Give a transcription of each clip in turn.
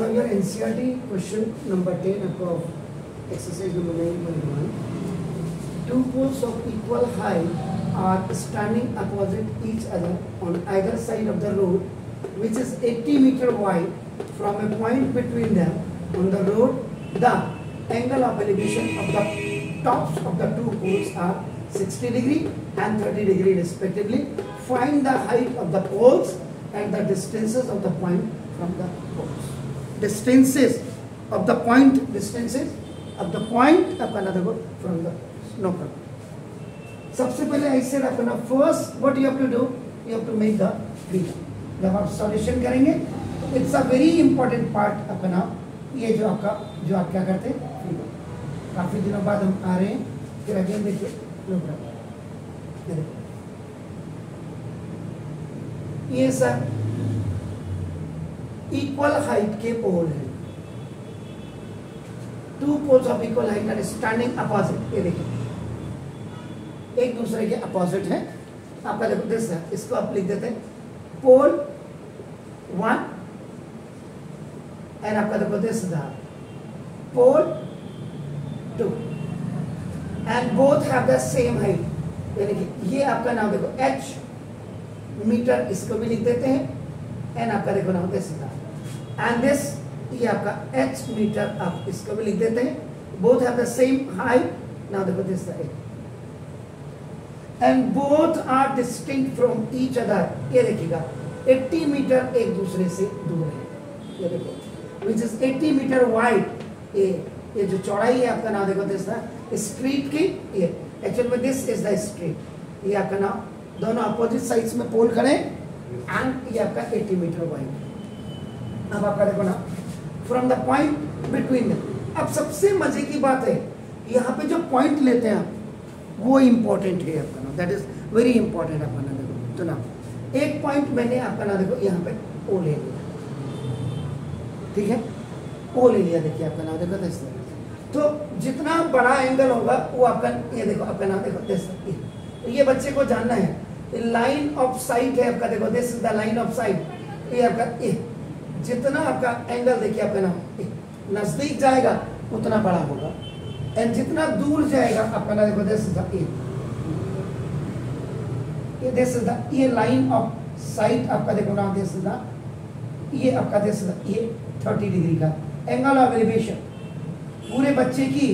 Now your NCERT question number 10 of exercise number 9.1. Two poles of equal height are standing opposite each other on either side of the road, which is 80 meters wide. From a point between them on the road, the angle of elevation of the tops of the two poles are 60 degree and 30 degree respectively. Find the height of the poles and the distances of the point from the poles. Distances of the point from the no problem. सबसे पहले I said अपना first what you have to do, you have to make the figure. जब आप solution करेंगे, it's a very important part अपना ये जो आप क्या करते हैं figure. काफी दिनों बाद हम आ रहे हैं, फिर अगेन देखिए no problem. ये सर इक्वल हाइट के पोल हैं. Two poles of equal height are standing opposite. ये देखिए एक दूसरे के अपोजिट है. आपका देखो दिस है, इसको आप लिख देते हैं पोल 1 एंड आपका देखो this the pole 2 and both have the same height. यानी कि ये आपका नाम देखो h मीटर, इसको भी लिख देते हैं एंड आपका देखो नाम दिस द एंड दिस ये आपका h मीटर, आप इसको भी लिख देते हैं. Both have the same height. Now देखो this the end both are distinct from each other. ये देखिएगा 80 मीटर एक दूसरे से दूर है. ये देखो विच इज 80 मीटर वाइड. ये जो चौड़ाई है आपका नाम देखो दिस द स्ट्रीट की. ये एक्चुअल में दिस इज द स्ट्रीट. ये आपका नाम दोनों अपोजिट साइड्स में पोल खड़े एंड ये आपका 80 मीटर वाइड. अब आपका देखो ना from the point between them. अब सबसे मजे की बात है यहाँ पे जो पॉइंट लेते हैं आप वो इंपॉर्टेंट है आपका ना. दैट इज वेरी इंपॉर्टेंट आपका ना. देखो तो ना एक पॉइंट मैंने आपका ना देखो यहाँ पे ओ ले लिया. ठीक है, ओ ले लिया. देखिए आपका नाम देखो दिस. तो जितना बड़ा एंगल होगा वो आपका ये देखो आपका नाम देखो दिस. ये बच्चे को जानना है लाइन ऑफ साइट है आपका. देखो this is the line of site. ये आपका ए जितना आपका एंगल देखिए आपका नाम नजदीक जाएगा उतना बड़ा होगा एंड जितना दूर जाएगा आपका नाम देखो दिस इज द ए. ये दिस इज द ये लाइन ऑफ साइट आपका देखो नाम दिस इज द ये आपका दिस इज द ये 30 डिग्री का एंगल ऑफ एलिवेशन. पूरे बच्चे की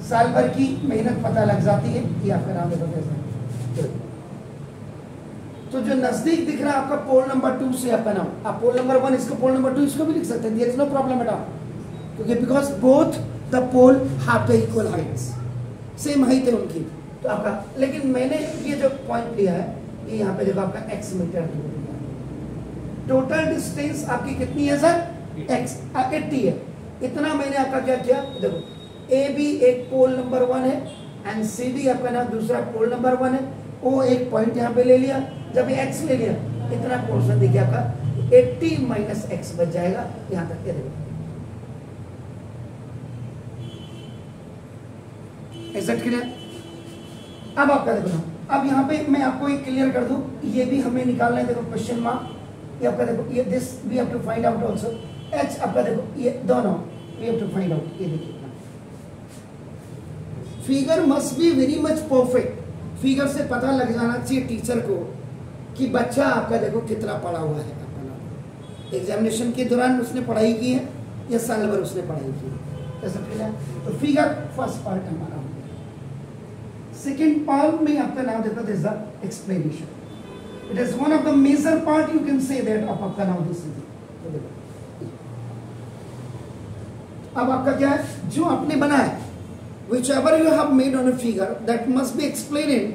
साल भर की मेहनत पता लग जाती है. ये आपका नाम देखो दिस. तो जो नजदीक दिख रहा है आपका पोल नंबर 2 से आपका नाम, आप पोल नंबर 1 इसको पोल नंबर 2 इसको भी लिख सकते हैं. There is no problem at all, क्योंकि because both the pole have the equal heights. Same height है उनकी. तो आपका लेकिन मैंने ये जो पॉइंट लिया है ये यहाँ पे देखो आपका x मीटर दूर है. टोटल डिस्टेंस आपकी कितनी है सर? x 80 है. इतना मैंने आपका क्या किया देखो ए बी एक पोल नंबर 1 है एंड सी डी आपका नाम दूसरा पोल नंबर 1 है. ओ एक पॉइंट यहाँ पे ले लिया. जब ये x ले लिया इतना पोर्शन देखिए आपका 80 माइनस x बच जाएगा यहाँ तक. ये देखो एग्जैक्ट क्लियर. अब आपका देखो ना, अब यहाँ पे मैं आपको एक क्लियर कर दूं. ये भी हमें निकालना है. देखो क्वेश्चन मार्क. ये आपका देखो ये this we have to find out also. h आपका देखो ये दोनों we have to find out. ये देखिए figure must be very much perfect. Figure से पता लग जाना चाहिए टीचर को कि बच्चा आपका देखो कितना पढ़ा हुआ है. अपना एग्जामिनेशन के दौरान उसने पढ़ाई की है या साल भर उसने पढ़ाई की है. ऐसा फिगर तो फिगर फर्स्ट पार्ट हमारा. सेकेंड पार्ट में आपका नाम देता this the explanation. It is one of the major part you can say that of आपका नाम दिस. अब आपका क्या है जो आपने बनाया whichever you have made on a figure that must be explained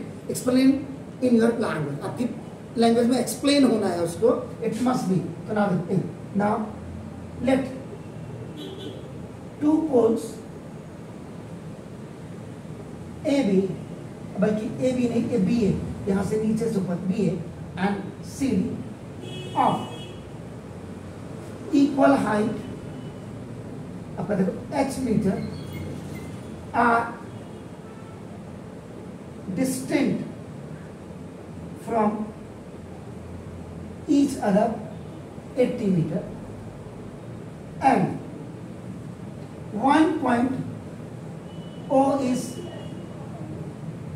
in your language. आपकी लैंग्वेज में एक्सप्लेन होना है उसको. It must be. तो नाउ देखते हैं. Now let two poles A B, बल्कि ए बी नहीं, ए बी है, यहां से नीचे से ऊपर बी है and C D of equal height आपका देखो h metre are distinct from each other 80 meter and one point O is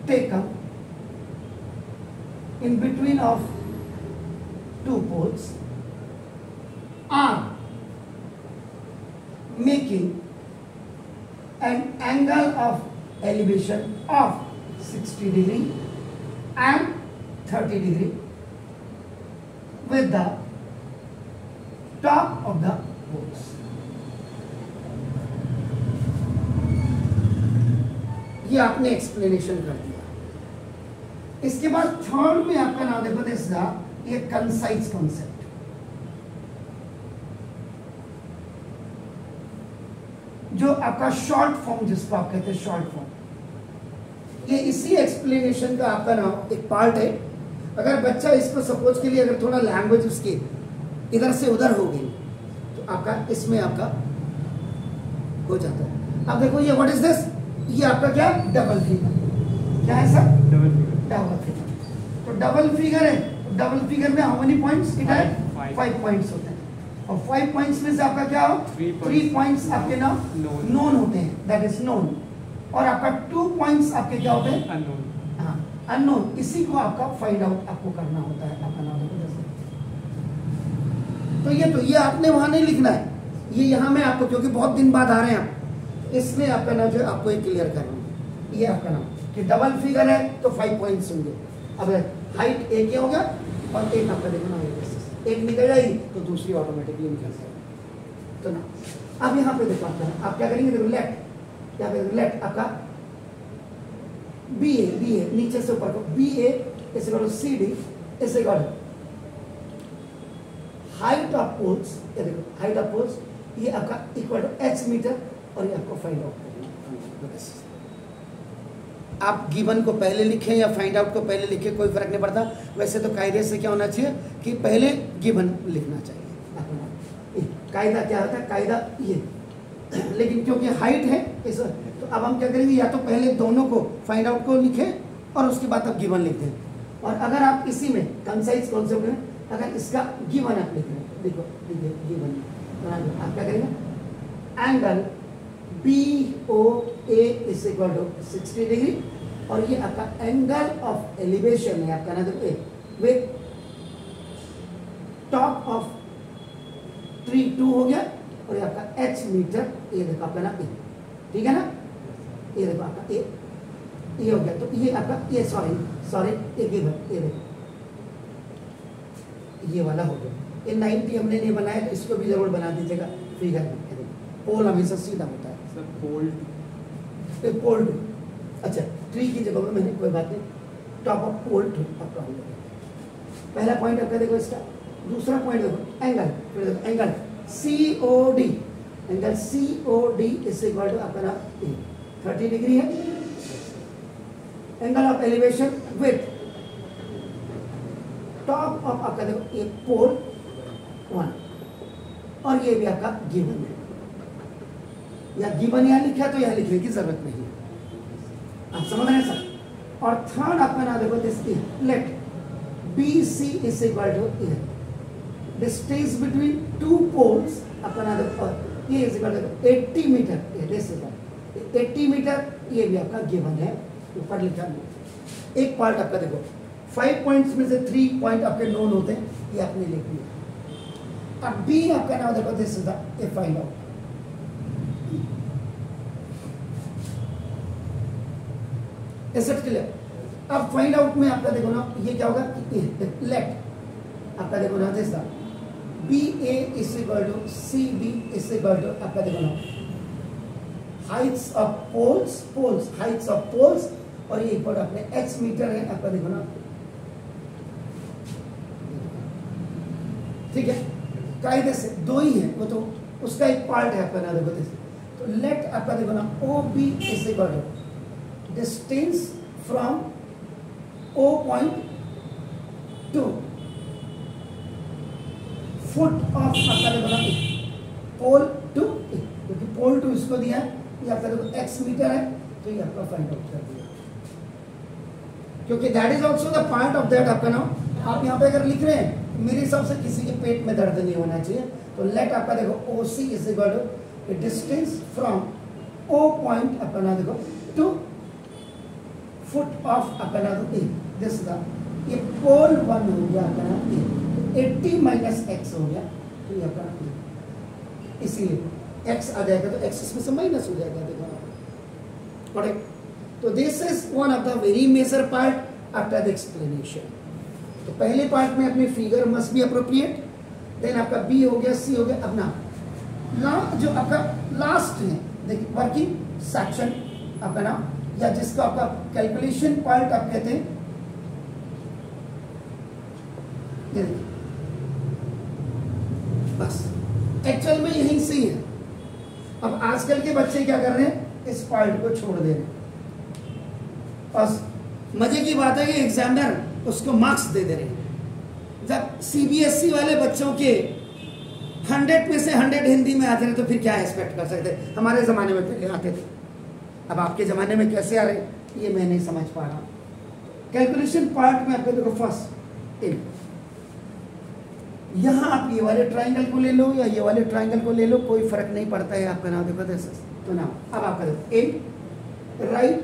taken in between of two poles are making an angle of elevation of 60 degree and 30 degree with the top of the poles. ये आपने explanation कर दिया। इसके बाद third में आपका नाम देखो दिस ये कंसाइज कॉन्सेप्ट। जो आपका शॉर्ट फॉर्म जिसको आप कहते हैं शॉर्ट फॉर्म, ये इसी एक्सप्लेनेशन का आपका नाम एक पार्ट है। अगर बच्चा इसको सपोज के लिए अगर थोड़ा लैंग्वेज उसकी इधर से उधर हो गई तो आपका इसमें आपका हो जाता है। अब देखो ये व्हाट इज दिस, ये आपका क्या डबल फिगर, क्या है सर डबल फिगर। तो डबल फिगर है, डबल फिगर में हाउ मेनी पॉइंट्स, इट है 5 पॉइंट्स होते हैं और 5 पॉइंट्स में से आपका क्या हो 3 पॉइंट्स आपके नाम नोन होते हैं, दैट इज नोन, और आपका 2 पॉइंट्स आपके क्या होते हैं अननोन। हाँ अननोन, इसी को आपका फाइंड आउट आपको करना होता है आपका नाम। तो ये आपने वहां नहीं लिखना है, ये यहाँ में आपको, क्योंकि बहुत दिन बाद आ रहे हैं आप, इसलिए आपका नाम जो है आपको एक क्लियर करना है। ये आपका नाम कि डबल फिगर है तो 5 पॉइंट्स होंगे। अब हाइट एक ही होगा और एक आपका देखना होगा, एक निकल जाएगी तो दूसरी ऑटोमेटिकली निकल जाएगी। तो ना अब यहाँ पे देखो आप क्या करेंगे, देखो लेट, क्या करेंगे लेट आपका बी ए नीचे से ऊपर को बी ए इसे करो सी डी इसे करो हाइट ऑफ पोल्स, ये देखो हाइट ऑफ पोल्स ये आपका इक्वल टू h मीटर और ये आपको फाइंड आउट करना। आप गिवन को पहले लिखें या फाइंड आउट को पहले लिखें कोई फर्क नहीं पड़ता। वैसे तो कायदे से क्या होना चाहिए कि पहले गिवन लिखना चाहिए। कायदा क्या होता है, कायदा ये लेकिन क्योंकि हाइट है इस, तो अब हम क्या करेंगे, या तो पहले दोनों को फाइंड आउट को लिखें और उसके बाद आप गिवन लिख दें। और अगर आप इसी में कंसाइज कॉन्सेप्ट में अगर इसका गिवन आप लिख रहे हैं, देखो गिवन आप क्या करेंगे, angle BOA is equal to 60 degree और ये आपका एंगल ऑफ एलिवेशन है आपका ना, देखो विथ टॉप ऑफ ट्री 2 हो गया और ये आपका h मीटर, ये देखो आपका ना ए, ठीक है ना, ये देखो आपका ए ये हो गया। तो ये आपका ये सॉरी ये गिवन, ये देखो ये वाला हो गया। ये 90 हमने नहीं बनाया तो इसको भी जरूर बना दीजिएगा फिगर में। पोल हमेशा सीधा होता है सर, पोल अच्छा ट्री की जगह में मैंने कोई बात नहीं, टॉप ऑफ पोल ट्री आपका हो गया। पहला पॉइंट आपका देखो इसका, दूसरा पॉइंट देखो एंगल, फिर देखो angle COD, angle COD is equal to आपका 30 डिग्री है। Angle of elevation with top of आपका देखो ये पोल 1 और ये भी आपका गिवन है, या गिवन यहाँ लिखा तो यहाँ लिखने की जरूरत नहीं है, आप समझ रहे हैं सर। और थर्ड आपका ना देखो this let BC is equal to distance between 2 poles आपका ना देखो ये इज इक्वल टू 80 मीटर, ये दिस इज 80 मीटर, ये भी आपका गिवन है ऊपर लिखा है। एक पार्ट आपका देखो 5 पॉइंट्स में से 3 पॉइंट आपके नोन होते हैं, ये आपने लिख दिया। अब बी आपका नाम देखो this is the find out. Clear. अब फाइंड आउट में आपका देखो ना ये क्या होगा, लेट आपका देखो ना this BA is equal to CB is equal to आपका देखो ना हाइट्स ऑफ पोल्स और ये इक्वल अपने h मीटर है आपका देखो ना, ठीक है। कायदे से 2 ही है वो, तो उसका एक पार्ट है आपका ना देखो दिस। तो लेट आपका देखो ना OB is equal to distance from O point to foot of आपका देखो ना पोल टू, क्योंकि पोल टू इसको दिया है, ये आपका देखो x मीटर है, तो ये आपका फाइंड आउट कर दिया, क्योंकि that is also the part of that आपका नाम। आप यहाँ पे अगर लिख रहे हैं मेरे हिसाब से किसी के पेट में दर्द नहीं होना चाहिए। तो लेट आपका देखो OC is equal to distance from O point अपना देखो टू फुट ऑफ अपना ए, दिस द ये पोल 1 हो गया अपना ए, 80 माइनस एक्स हो गया तो ये अपना ए, इसीलिए एक्स आ जाएगा तो एक्स इसमें से माइनस हो जाएगा, देखो करेक्ट। तो this is one of the very major part after the explanation. तो पहले पार्ट में अपनी figure must be appropriate, then आपका बी हो गया, सी हो गया। अपना जो आपका लास्ट है देखिए वर्किंग सेक्शन अपना, या जिसको आपका कैलकुलेशन पार्ट आप कहते हैं, ये देखिए बस एक्चुअल में यहीं से ही है। अब आजकल के बच्चे क्या कर रहे हैं, इस पार्ट को छोड़ दे रहे हैं। बस मजे की बात है कि एग्जामिनर उसको मार्क्स दे दे रहे हैं। जब सीबीएसई वाले बच्चों के 100 में से 100 हिंदी में आते रहे तो फिर क्या एक्सपेक्ट कर सकते। हमारे ज़माने में पहले आते थे, अब आपके ज़माने में कैसे आ रहे ये मैं नहीं समझ पा रहा। कैलकुलेशन पार्ट में आपको देखो फर्स्ट इन, यहाँ आप ये वाले ट्राइंगल को ले लो या ये वाले ट्राइंगल को ले लो, कोई फर्क नहीं पड़ता है। आपका नाम देखो दिस तो नाम, अब आपका देखो in right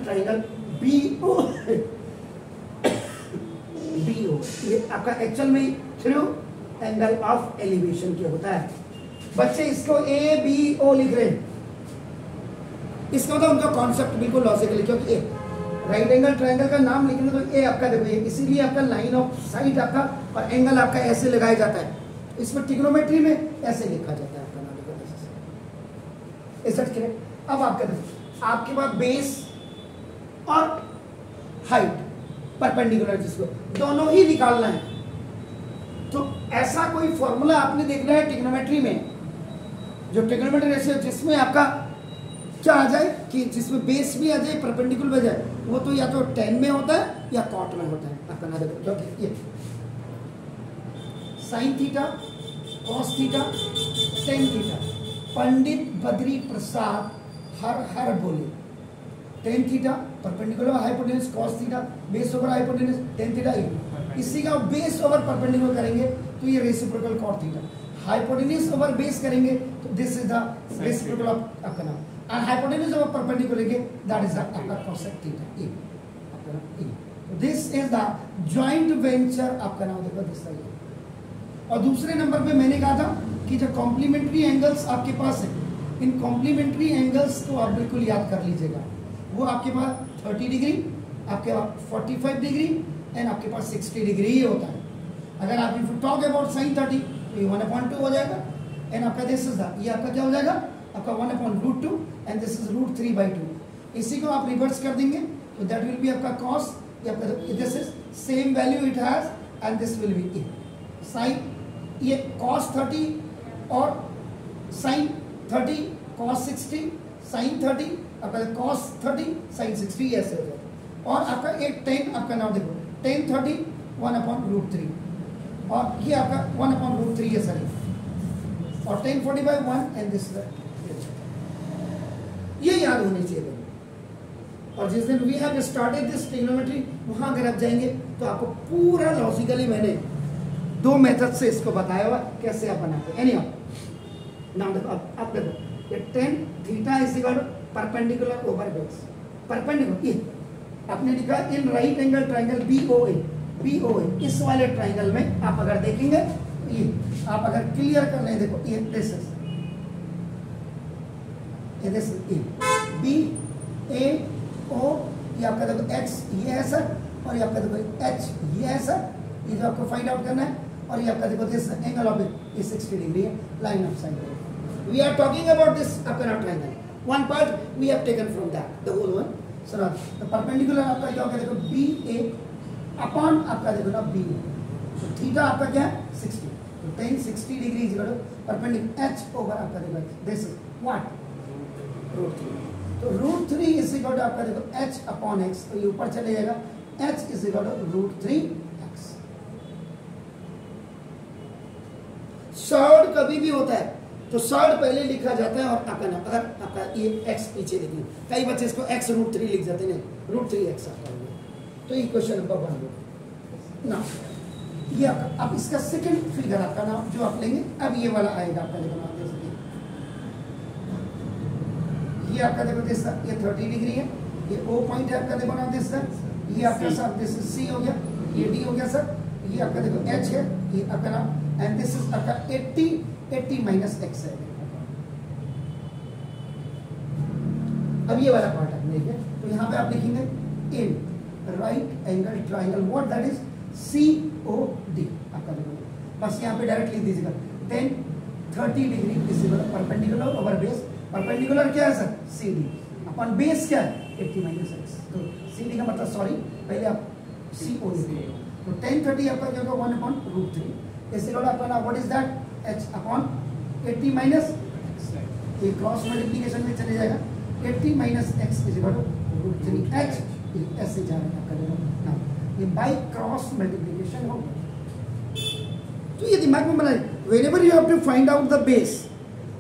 triangle B O, ये आपका एक्चुअल में थ्रू एंगल ऑफ एलिवेशन क्या होता है। बच्चे इसको ए बी ओ लिख रहे हैं, इसका मतलब उनका कॉन्सेप्ट बिल्कुल लॉजिकली, क्योंकि ए राइट एंगल ट्रायंगल का नाम लिखने तो ए आपका देखो, इसीलिए आपका लाइन ऑफ साइट आपका और एंगल आपका ऐसे लगाया जाता है। इसमें ट्रिग्नोमेट्री में ऐसे लिखा जाता है आपका नाम देखो, इज दैट करेक्ट। अब आपका देखो आपके पास बेस और हाइट परपेंडिकुलर, जिसको दोनों ही निकालना है। तो ऐसा कोई फॉर्मूला आपने देखना है ट्रिग्नोमेट्री में, जो ट्रिग्नोमेट्री रेशियो जिसमें आपका क्या आ जाए कि जिसमें बेस भी आ जाए परपेंडिकुलर भी आ जाए, वो तो या तो tan में होता है या cot में होता है। आपका ना देखो ये sin theta cos theta tan theta, Pandit Badri Prasad हर बोले tan theta perpendicular hypotenuse cos theta base over hypotenuse tan theta, इसी का बेस ओवर परपेंडिकुलर करेंगे तो ये reciprocal cot theta, hypotenuse over base करेंगे तो this is the reciprocal of आपका नाम, और हाइपोटेन्यूज ओवर परपेंडिकुलर लेंगे दैट इज द आपका cosec थीटा ए आपका नाम ए। This is the joint venture आपका नाम देखो दिस है। और दूसरे नंबर पे मैंने कहा था कि जो कॉम्प्लीमेंट्री एंगल्स आपके पास है, इन कॉम्प्लीमेंट्री एंगल्स को आप बिल्कुल याद कर लीजिएगा। वो आपके पास 30 डिग्री, आपके पास 45 डिग्री एंड आपके पास 60 डिग्री ही होता है। अगर आप if you talk about sin 30 तो ये 1/2 हो जाएगा, एंड आपका दिस इज द ये आपका क्या हो जाएगा आपका 1/√2 एंड दिस इज √3/2। इसी को आप रिवर्स कर देंगे तो दैट विल बी आपका cos, ये आपका this is same value it has and this will be sin, ये cos 30 और sin 30 cos 60 sin 30 आपका cos 30 sin 60 ऐसे हो जाएगा। और आपका एक tan आपका नाम देखो tan 30 1/√3 और ये आपका 1/√3 है सर, और tan 45 1 एंड दिस ये याद होनी चाहिए। और जिस दिन we have started this trigonometry वहां अगर आप जाएंगे तो आपको पूरा लॉजिकली मैंने 2 मेथड से इसको बताया हुआ कैसे आप बनाते हैं। एनीहाउ नाउ देखो आप देखो ये tan theta is equal to perpendicular over base, perpendicular ये आपने लिखा in right angle triangle BOA, इस वाले ट्रायंगल में आप अगर देखेंगे तो ये आप अगर क्लियर कर लें देखो ये दिस इज BAO, ये आपका देखो X ये है सर, और ये आपका देखो H ये है सर, ये जो आपको फाइंड आउट करना है। और ये आपका देखो this angle of it 60 degree है, line of side. We are talking about this आपका triangle, one part we have taken from that the whole one. So the perpendicular आपका क्या होगा देखो BA अपॉन आपका देखो ना BO, तो थीटा आपका क्या है 60, तो tan 60 degree is equal to perpendicular H over आपका देखो दिस इज व्हाट √3, तो √3 इज इक्वल टू आपका देखो H अपॉन X, तो ये ऊपर चले जाएगा H is equal to √3x। Surd कभी भी होता है तो सर्ड पहले लिखा जाता है और आपका नाम, अगर आपका ये x पीछे लिखिए, कई बच्चे इसको x √3 लिख जाते हैं, √3x आता है। तो ये क्वेश्चन नंबर 1 ना ये अब इसका सेकंड फिगर आपका नाम जो आप लेंगे, अब ये वाला आएगा आपका, देखो आप देख सकते ये आपका देखो दिस ये 30 डिग्री है, ये O पॉइंट है आपका, देखो ना दिस ये आपका सर दिस C हो गया, ये D हो गया सर, ये आपका देखो H है, ये आपका नाम, एंड दिस इज आपका 80 माइनस x है। अब ये वाला पार्ट आपने देखिए, तो यहाँ पे आप लिखेंगे in right angle triangle what that is COD आपका देखो, बस यहाँ पे डायरेक्ट लिख दीजिएगा, then 30 degree is perpendicular over base. Perpendicular क्या है सर? CD अपन बेस क्या है? 80 माइनस x। तो CD का मतलब सॉरी पहले आप CO लिखिए, तो 1030 आपका जो होगा 1/√3 इज इक्वल आपका ना what is that h upon 80 minus ये क्रॉस मल्टीप्लिकेशन में चले जाएगा, 80 minus x is equal to √3h, ऐसे जा रहा है आपका देखो ना, ये बाय क्रॉस मल्टीप्लिकेशन हो। तो ये दिमाग में बनाइए, whenever you have to find out the base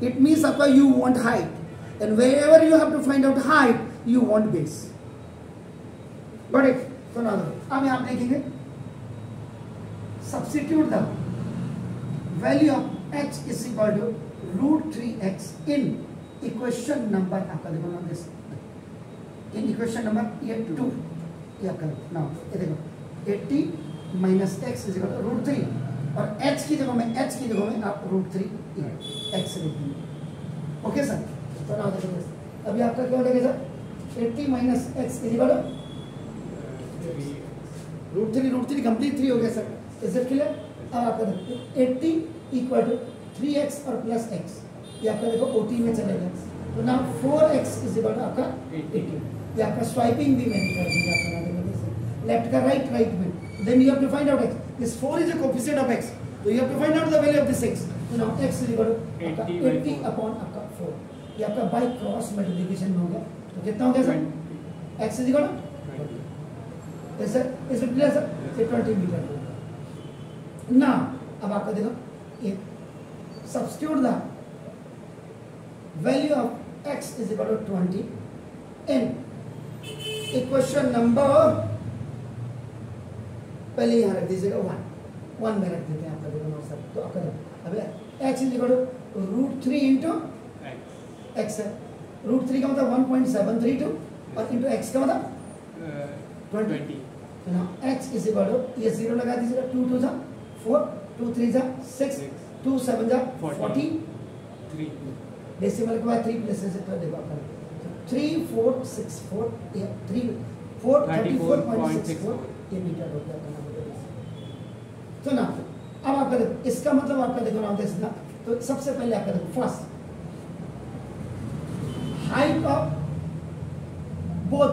it means आपका you want height, and wherever you have to find out height you want base। got it? तो ना अब यहाँ पे लिखेंगे substitute the value of h is equal to √3x in equation number आपका देखो ना दिस, in equation number ये 2 ये आपका ना ये देखो 80 minus x is equal to √3 और h की जगह में आप √3 x लिख देंगे। ओके सर, तो ना देखो अभी आपका क्या हो जाएगा sir? 80 minus x is equal to √3 complete 3 हो गया सर, इज इट क्लियर? अब आपका देखो 80 इक्वल टू 3x और प्लस x, ये आपका देखो OT में चलेगा, तो ना 4x इज इक्वल टू आपका 80। ये आपका स्वाइपिंग भी मैंने कर दिया आपका, लेफ्ट का राइट में, then you have to find out x. This 4 is a coefficient of x, so you have to find out the value of this x. So now x is equal to 80 upon आपका 4, ये आपका by cross multiplication में हो गया, तो कितना हो गया sir? x is equal to sir इस क्लियर सर, ये 20 मीटर। ना अब आपका देखो ये substitute the value of x is equal to 20 in equation number, पहले यहाँ रख दीजिएगा 1 में रख देते हैं आपका देखो सर, तो आपका अब x is equal to √3 into x है, √3 का मतलब 1.732 और इंटू x का मतलब 20, तो ना x इज इक्वल टू ये 0 लगा दीजिएगा, 2 2 जा 4, 2 3 जा 6, 2 7 जा 43, डेसिमल के बाद 3 प्लेसेस है, देखो आपका 3464 ये 34.64 ये मीटर हो गया। तो ना अब आपका देखो इसका मतलब आपका देखो ना देख ना, तो सबसे पहले आपका देखो first height of both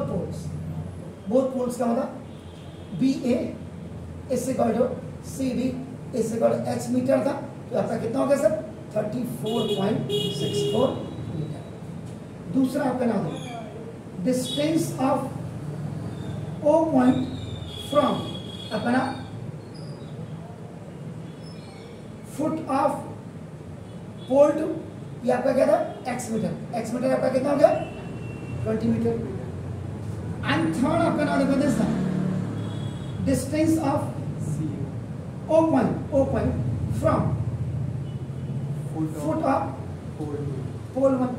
poles का मतलब BA is equal to CD is equal to h metre था, तो आपका कितना हो गया सर? 34.64 मीटर। दूसरा आपका नाम distance of O point from अपना फुट ऑफ पोल टू, ये आपका क्या था? x मीटर आपका कितना हो गया? 20 मीटर। एंड थर्ड आपका नाम देखो this the distance of O point from foot of pole 1,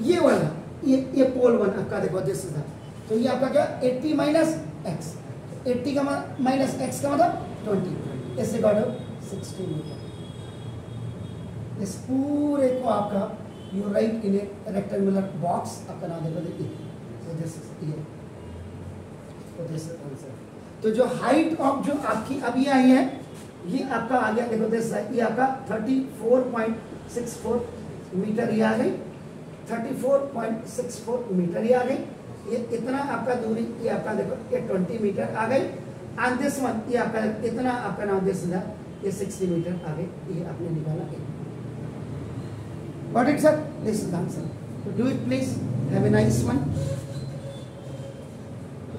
ये वाला ये पोल 1 आपका देखो दिस था, तो ये आपका क्या? 80 माइनस x, 80 का माइनस x का मतलब 20, इससे इक्वल 60 मीटर। इस पूरे को आपका you right in A rectangular box, आपका नाम देखो देखिए, so this is ये, so this is आंसर। तो जो हाइट ऑफ जो आपकी अभी आई है ये आपका आ गया, देखो दिस ये आपका 34.64 मीटर ये आ गई, 34.64 मीटर ये आ गई, ये इतना आपका दूरी ये आपका देखो ये 20 मीटर आ गई, एंड दिस वन ये आपका इतना आपका नाम दिस ये 60 मीटर आ गई, ये आपने निकाला। Got it sir? This is the answer. So do it please. Have a nice one.